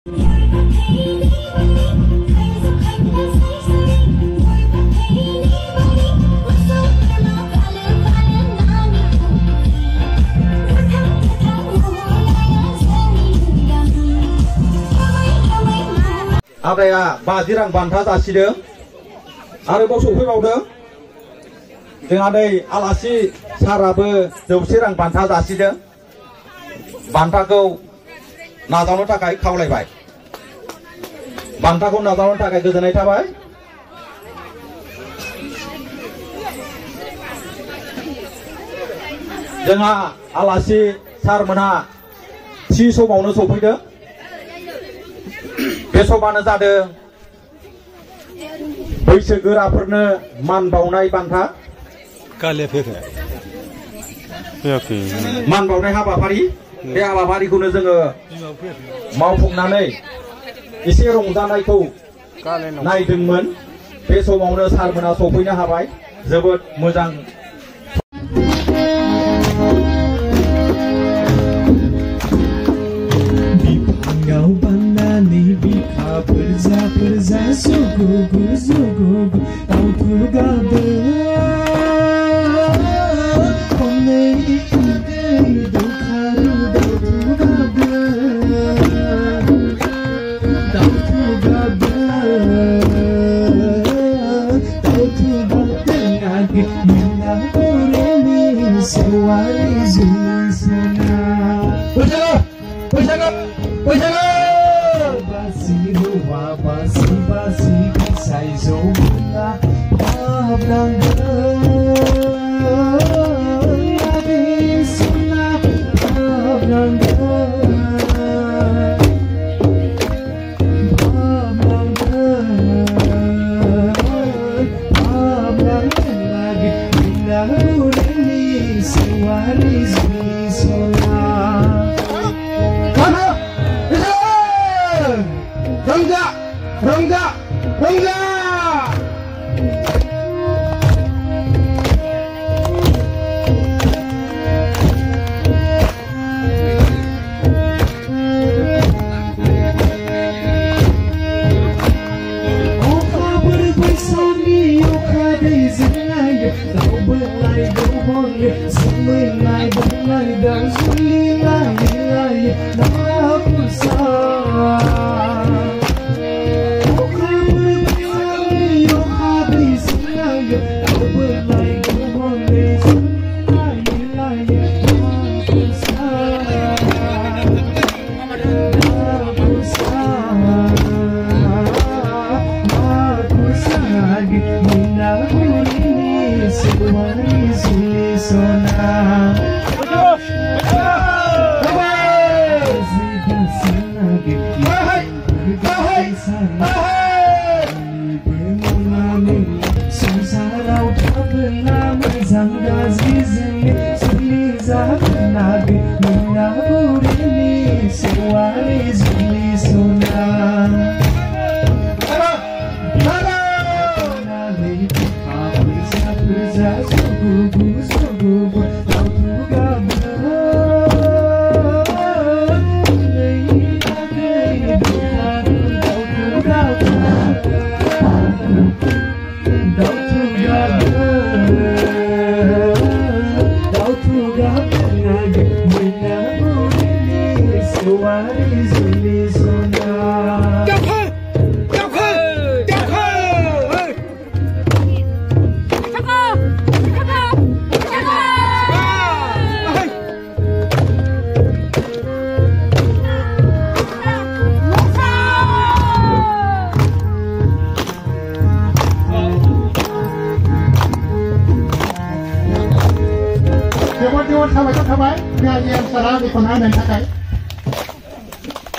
आदाया 50 रां बान्था जासिदों आरोबाव सफैबावदों जोंहा नै आलासि साराबो 100 रां बान्था जासिदों बान्थाखौ नाजावनो थाखाय खावलायबाय बान्थाखौ नाजावनो थाखाय गोजोननाय थाबाय जोंहा आलासि सारमोनहा थि समावनो सफैदों बे समानो जादों बैसोगोराफोरनो मान बावनाय बान्था मान बावनाय हाबाफारि बे हाबाफारिखौनो जोङो मावफुंनानै एसे रंजानायखौ नायदोंमोन बे समावनो सारमोना सफैनो हाबाय जोबोद मोजां Perza sugugu tauku gabe Kone ide dukharu tauku gabe Nagi mina ureni sewari zulisana Pujaga Basi kisai zona ablanga abisuna ablanga lagi bila ureni sewari zulisona Rongga! Oka berbesani, oka dizenai, kau belai berboleh, semulai belai dan sulilai, tak usah.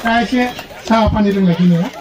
Saya sih sahapan di rumah ini ya.